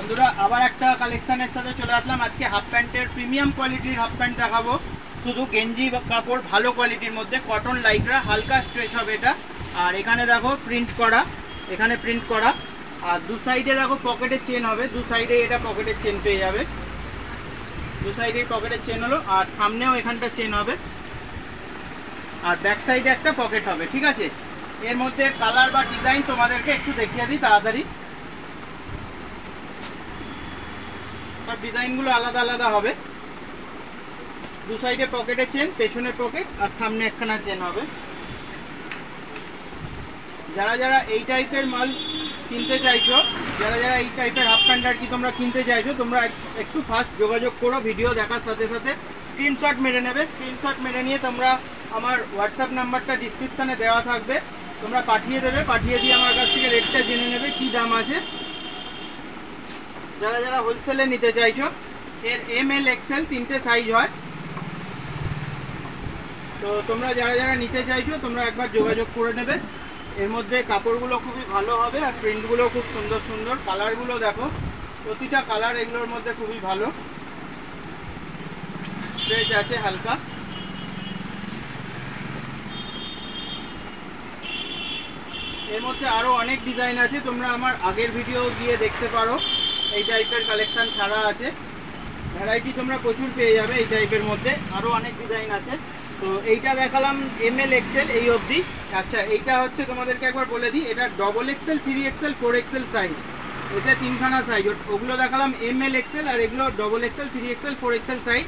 বন্ধুরা আবার একটা কালেকশনের সাথে চলে আসলাম। আজকে হাফ প্যান্টের প্রিমিয়াম কোয়ালিটির হাফ প্যান্ট দেখাবো। শুধু গেঞ্জি কাপড় ভালো কোয়ালিটির মধ্যে, কটন লাইকরা, হালকা স্ট্রেচ হবে এটা। আর এখানে দেখো প্রিন্ট করা, এখানে প্রিন্ট করা। আর দু সাইডে দেখো পকেটে চেন হবে, দু সাইডে এটা পকেটের চেন পেয়ে যাবে, দু সাইডে পকেটের চেন হলো। আর সামনেও এখানটা চেন হবে, আর ব্যাক সাইডে একটা পকেট হবে। ঠিক আছে, এর মধ্যে কালার বা ডিজাইন তোমাদেরকে একটু দেখিয়ে দিই তাড়াতাড়ি। সব ডিজাইনগুলো আলাদা আলাদা হবে। দু সাইডে পকেটে চেন, পেছনে পকেট, আর সামনে একখানা চেন হবে। যারা যারা এই টাইপের মাল কিনতে চাইছো, যারা যারা এই টাইপের হাফ প্যান্ট আর কি তোমরা কিনতে চাইছো, তোমরা একটু ফাস্ট যোগাযোগ করো। ভিডিও দেখার সাথে সাথে স্ক্রিনশট মেরে নেবে। স্ক্রিনশট মেরে নিয়ে তোমরা আমার হোয়াটসঅ্যাপ নাম্বারটা ডিসক্রিপশানে দেওয়া থাকবে, তোমরা পাঠিয়ে দেবে। পাঠিয়ে দিয়ে আমার কাছ থেকে রেটটা জেনে নেবে কি দাম আছে। যারা যারা হোলসেলে নিতে চাইছো, এর ML XL তিনটে সাইজ হয়। তো তোমরা যারা যারা নিতে চাইছো তোমরা একবার যোগাযোগ করে নেবে। এর মধ্যে কাপড়গুলো খুবই ভালো হবে, আর প্রিন্টগুলো খুব সুন্দর সুন্দর। কালারগুলো দেখো, প্রতিটা কালার এগুলোর মধ্যে খুবই ভালো, স্ট্রেচ আছে হালকা। এর মধ্যে আরও অনেক ডিজাইন আছে, তোমরা আমার আগের ভিডিও গিয়ে দেখতে পারো। এই টাইপের কালেকশান ছাড়া আছে, ভ্যারাইটি তোমরা প্রচুর পেয়ে যাবে। এই টাইপের মধ্যে আরও অনেক ডিজাইন আছে। তো এইটা দেখালাম ML XL এই অবধি। আচ্ছা, এইটা হচ্ছে তোমাদেরকে একবার বলে দিই, এটা XXL, 3XL, 4XL সাইজ, এটা তিনখানা সাইজ। ওগুলো দেখালাম ML XL, আর এগুলো XXL, 3XL, 4XL সাইজ।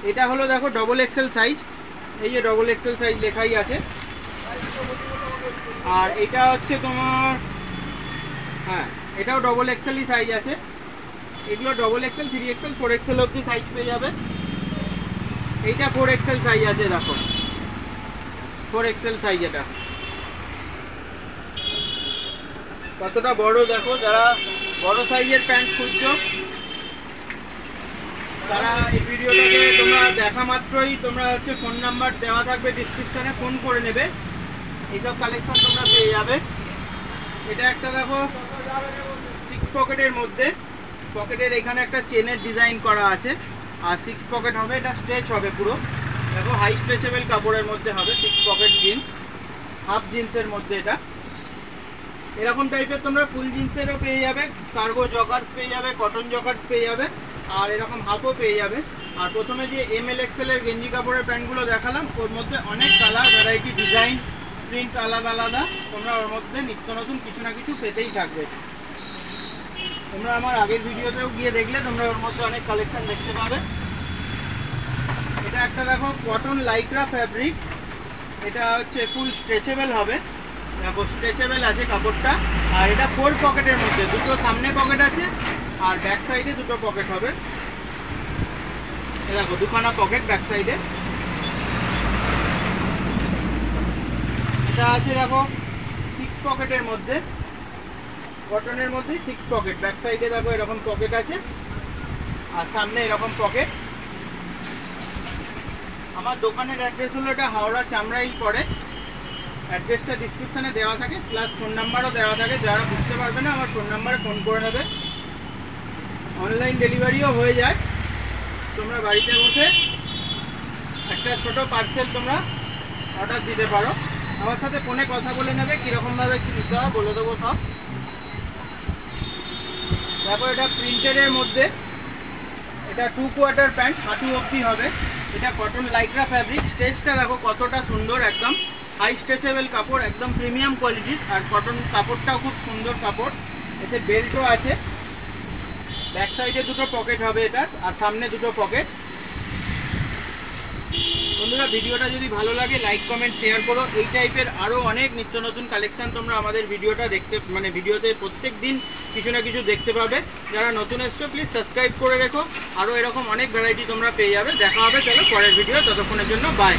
এটা হলো দেখো XXL সাইজ, এই যে XXL সাইজ লেখাই আছে। আর এটা হচ্ছে তোমার, হ্যাঁ এটাও XXLই সাইজ আছে। এগুলো XXL, 3XL, 4XL অবধি সাইজ পেয়ে যাবে। এইটা 4XL সাইজ আছে, দেখো 4XL সাইজ। এটা কতটা বড় দেখো। যারা বড় সাইজের প্যান্ট খুঁজছো, তারা এই ভিডিওটাকে তোমরা দেখা মাত্রই তোমরা হচ্ছে ফোন নাম্বার দেওয়া থাকবে ডিসক্রিপশানে, ফোন করে নেবে। এইসব কালেকশন তোমরা পেয়ে যাবে। এটা একটা দেখো 6 পকেটের মধ্যে, পকেটের এখানে একটা চেনের ডিজাইন করা আছে, আর 6 পকেট হবে। এটা স্ট্রেচ হবে পুরো, দেখো হাই স্ট্রেচেবল কাপড়ের মধ্যে হবে। 6 পকেট জিন্স, হাফ জিন্সের মধ্যে এটা। এরকম টাইপের তোমরা ফুল জিন্সেরও পেয়ে যাবে, কার্গো জকার্স পেয়ে যাবে, কটন জকার্স পেয়ে যাবে, আর এরকম হাফও পেয়ে যাবে। আর প্রথমে যে ML XL এর গেঞ্জি কাপড়ের প্যান্টগুলো দেখালাম, ওর মধ্যে অনেক কালার, ভ্যারাইটি, ডিজাইন, প্রিন্ট আলাদা আলাদা। তোমরা ওর মধ্যে নিত্য নতুন কিছু না কিছু পেতেই থাকবে। তোমরা আমার আগের ভিডিওতেও গিয়ে দেখলে তোমরা ওর মধ্যে অনেক কালেকশন দেখতে পাবে। এটা একটা দেখো কটন লাইক্রা ফ্যাব্রিক, এটা হচ্ছে ফুল স্ট্রেচেবল হবে। দেখো স্ট্রেচেবল আছে কাপড়টা। আর এটা 4 পকেটের মধ্যে, দুটো সামনে পকেট আছে, আর ব্যাক সাইডে দুটো পকেট হবে। দেখো দুখানা পকেট ব্যাক সাইডে। এটা আছে দেখো 6 পকেটের মধ্যে, কটনের মধ্যে 6 পকেট। ব্যাক সাইডে দেখো এরকম পকেট আছে, আর সামনে এরকম পকেট। আমার দোকানের অ্যাড্রেস হলো, এটা হাওড়া চামড়াই পড়ে। অ্যাড্রেসটা ডিসক্রিপশানে দেওয়া থাকে, প্লাস ফোন নাম্বারও দেওয়া থাকে। যারা বুঝতে পারবে না আমার ফোন নাম্বারে ফোন করে নেবে। অনলাইন ডেলিভারিও হয়ে যায়, তোমরা বাড়িতে বসে একটা ছোট পার্সেল তোমরা অর্ডার দিতে পারো। আমার সাথে ফোনে কথা বলে নেবে, কীরকমভাবে কী নিতে হয় বলে দেবো সব। দেখো এটা প্রিন্টেডের মধ্যে, এটা 2 কোয়ার্টার প্যান্ট, হাঁটু অবধি হবে। এটা কটন লাইক্রা ফ্যাব্রিক। স্ট্রেচটা দেখো কতটা সুন্দর, একদম হাই স্ট্রেচেবল কাপড়, একদম প্রিমিয়াম কোয়ালিটির। আর কটন কাপড়টাও খুব সুন্দর কাপড়। এতে বেল্টও আছে। ব্যাক সাইডে দুটো পকেট হবে এটার, আর সামনে দুটো পকেট। বন্ধুরা ভিডিওটা যদি ভালো লাগে লাইক, কমেন্ট, শেয়ার করো। এই টাইপের আরও অনেক নিত্য নতুন কালেকশান তোমরা আমাদের ভিডিওটা দেখতে, মানে ভিডিওতে প্রত্যেক দিন কিছু না কিছু দেখতে পাবে। যারা নতুন এসছো প্লিজ সাবস্ক্রাইব করে রেখো। আরও এরকম অনেক ভ্যারাইটি তোমরা পেয়ে যাবে। দেখা হবে চলো পরের ভিডিও, ততক্ষণের জন্য বাই।